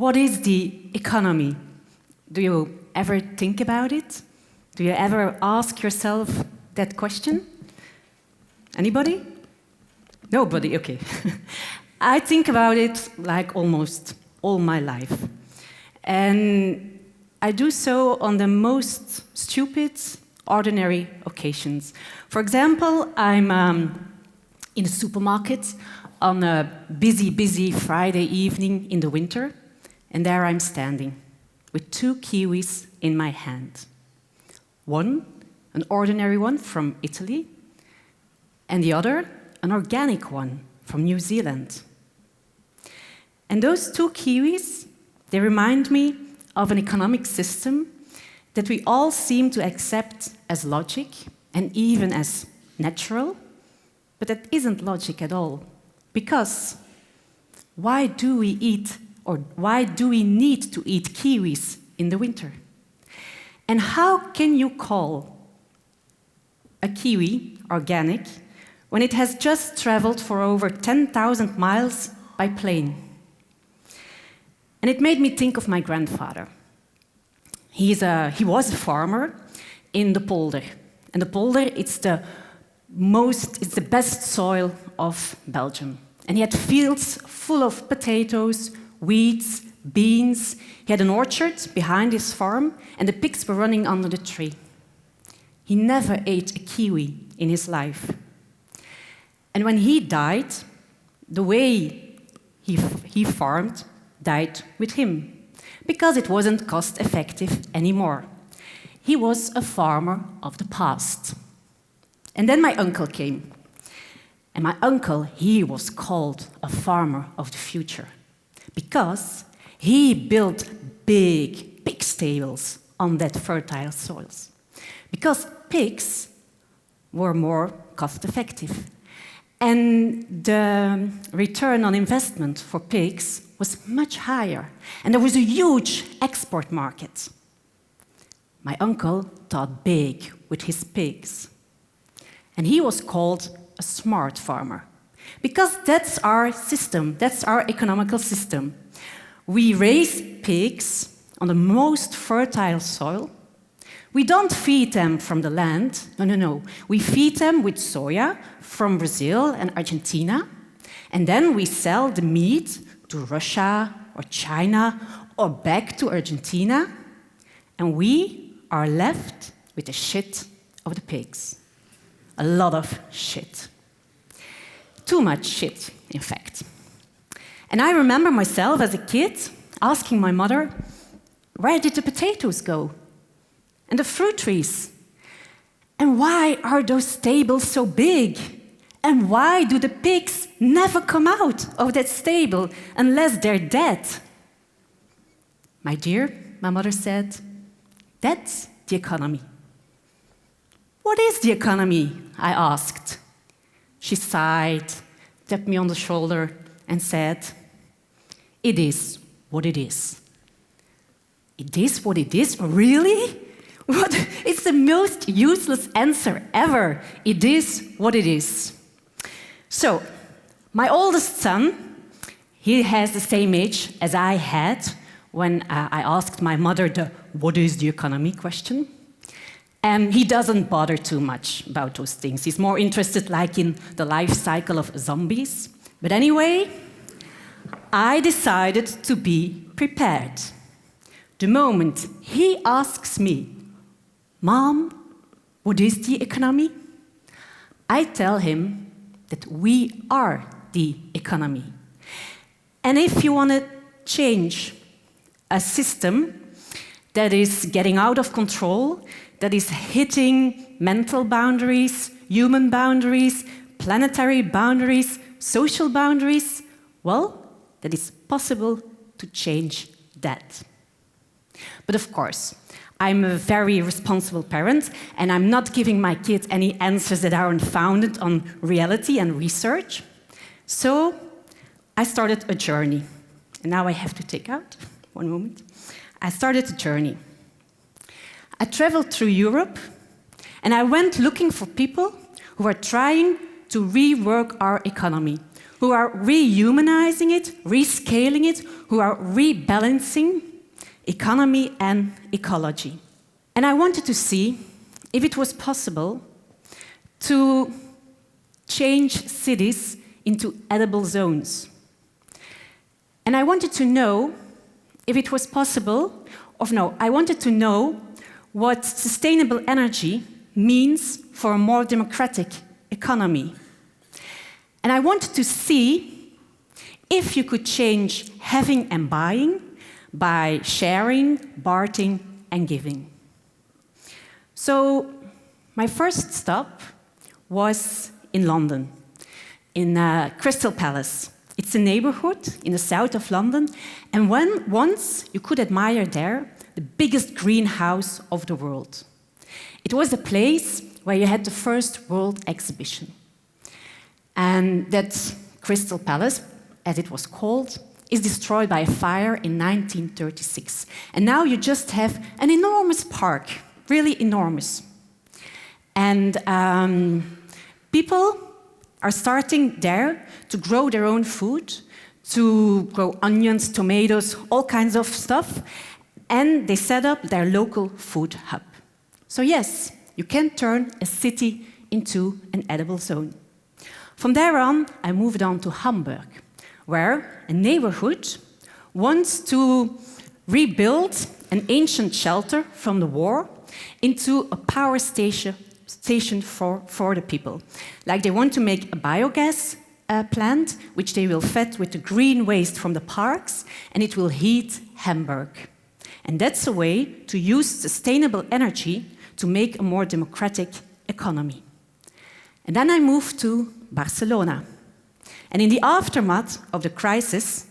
What is the economy? Do you ever think about it? Do you ever ask yourself that question? Anybody? Nobody, okay. I think about it like almost all my life. And I do so on the most stupid, ordinary occasions. For example, I'm in a supermarket on a busy Friday evening in the winter, and there I'm standing with 2 kiwis in my hand. One, an ordinary one from Italy, and the other, an organic one from New Zealand. And those 2 kiwis, they remind me of an economic system that we all seem to accept as logic and even as natural, but that isn't logic at all. Because why do we need to eat kiwis in the winter? And how can you call a kiwi organic when it has just traveled for over 10,000 miles by plane? And it made me think of my grandfather. He was a farmer in the polder. And the polder, it's the best soil of Belgium. And he had fields full of potatoes, weeds, beans. He had an orchard behind his farm, and the pigs were running under the tree. He never ate a kiwi in his life. And when he died, the way he farmed died with him, because it wasn't cost-effective anymore. He was a farmer of the past. And then my uncle came. And my uncle, he was called a farmer of the future, because he built big pig stables on that fertile soils. Because pigs were more cost-effective. And the return on investment for pigs was much higher. And there was a huge export market. My uncle thought big with his pigs. And he was called a smart farmer. Because that's our system, that's our economical system. We raise pigs on the most fertile soil. We don't feed them from the land, no. We feed them with soya from Brazil and Argentina, and then we sell the meat to Russia or China or back to Argentina, and we are left with the shit of the pigs. A lot of shit. Too much shit, in fact. And I remember myself as a kid asking my mother, where did the potatoes go? And the fruit trees? And why are those stables so big? And why do the pigs never come out of that stable unless they're dead? My dear, my mother said, that's the economy. What is the economy? I asked. She sighed, tapped me on the shoulder, and said, it is what it is. It is what it is? Really? What? It's the most useless answer ever. It is what it is. So, my oldest son, he has the same age as I had when I asked my mother the what is the economy question. And he doesn't bother too much about those things. He's more interested like in the life cycle of zombies. But anyway, I decided to be prepared. The moment he asks me, Mom, what is the economy? I tell him that we are the economy. And if you want to change a system that is getting out of control, that is hitting mental boundaries, human boundaries, planetary boundaries, social boundaries, well, that is possible to change that. But of course, I'm a very responsible parent, and I'm not giving my kids any answers that aren't founded on reality and research. So I started a journey. And now I have to take out, one moment. I started a journey. I traveled through Europe, and I went looking for people who are trying to rework our economy, who are rehumanizing it, rescaling it, who are rebalancing economy and ecology. And I wanted to see if it was possible to change cities into edible zones. And I wanted to know if it was possible, I wanted to know what sustainable energy means for a more democratic economy. And I wanted to see if you could change having and buying by sharing, bartering, and giving. So my first stop was in London, in Crystal Palace. It's a neighborhood in the south of London, and once you could admire there the biggest greenhouse of the world. It was the place where you had the first World Exhibition. And that Crystal Palace, as it was called, is destroyed by a fire in 1936. And now you just have an enormous park, really enormous. And people are starting there to grow their own food, to grow onions, tomatoes, all kinds of stuff, and they set up their local food hub. So yes, you can turn a city into an edible zone. From there on, I moved on to Hamburg, where a neighborhood wants to rebuild an ancient shelter from the war into a power station for the people. Like they want to make a biogas plant, which they will feed with the green waste from the parks, and it will heat Hamburg. And that's a way to use sustainable energy to make a more democratic economy. And then I moved to Barcelona. And in the aftermath of the crisis,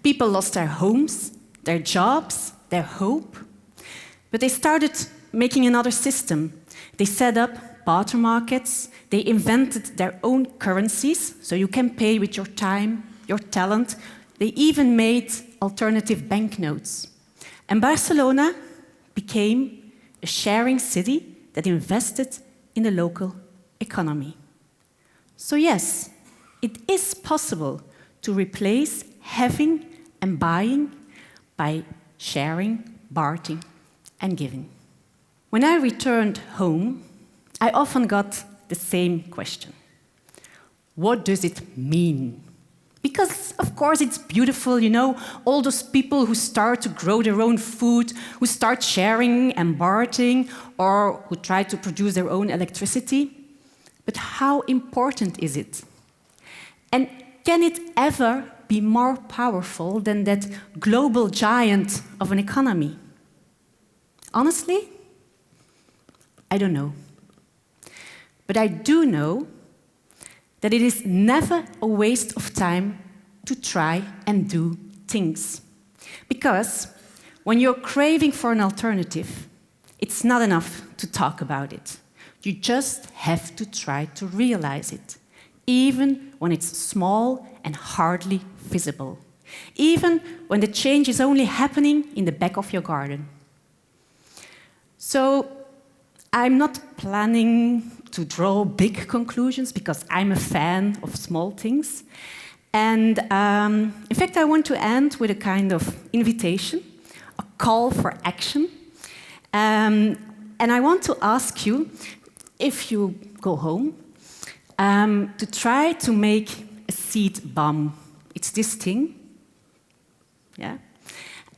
people lost their homes, their jobs, their hope. But they started making another system. They set up barter markets. They invented their own currencies, so you can pay with your time, your talent. They even made alternative banknotes. And Barcelona became a sharing city that invested in the local economy. So yes, it is possible to replace having and buying by sharing, bartering, and giving. When I returned home, I often got the same question. What does it mean? Because, of course, it's beautiful, you know, all those people who start to grow their own food, who start sharing and bartering, or who try to produce their own electricity. But how important is it? And can it ever be more powerful than that global giant of an economy? Honestly, I don't know. But I do know that it is never a waste of time to try and do things. Because when you're craving for an alternative, it's not enough to talk about it. You just have to try to realize it, even when it's small and hardly visible, even when the change is only happening in the back of your garden. So I'm not planning to draw big conclusions because I'm a fan of small things. And in fact, I want to end with a kind of invitation, a call for action. And I want to ask you, if you go home, to try to make a seed bomb. It's this thing. Yeah.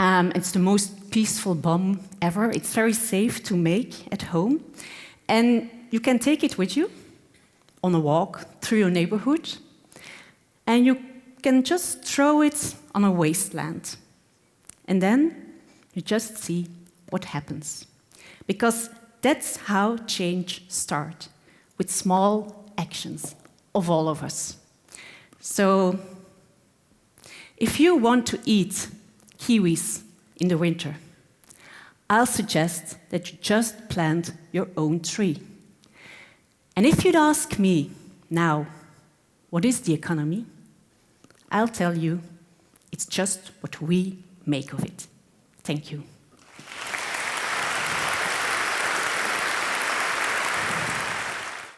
It's the most peaceful bomb ever. It's very safe to make at home. And you can take it with you on a walk through your neighborhood. And you can just throw it on a wasteland. And then you just see what happens. Because that's how change starts, with small actions of all of us. So if you want to eat kiwis in the winter, I'll suggest that you just plant your own tree. And if you'd ask me now, what is the economy? I'll tell you, it's just what we make of it. Thank you.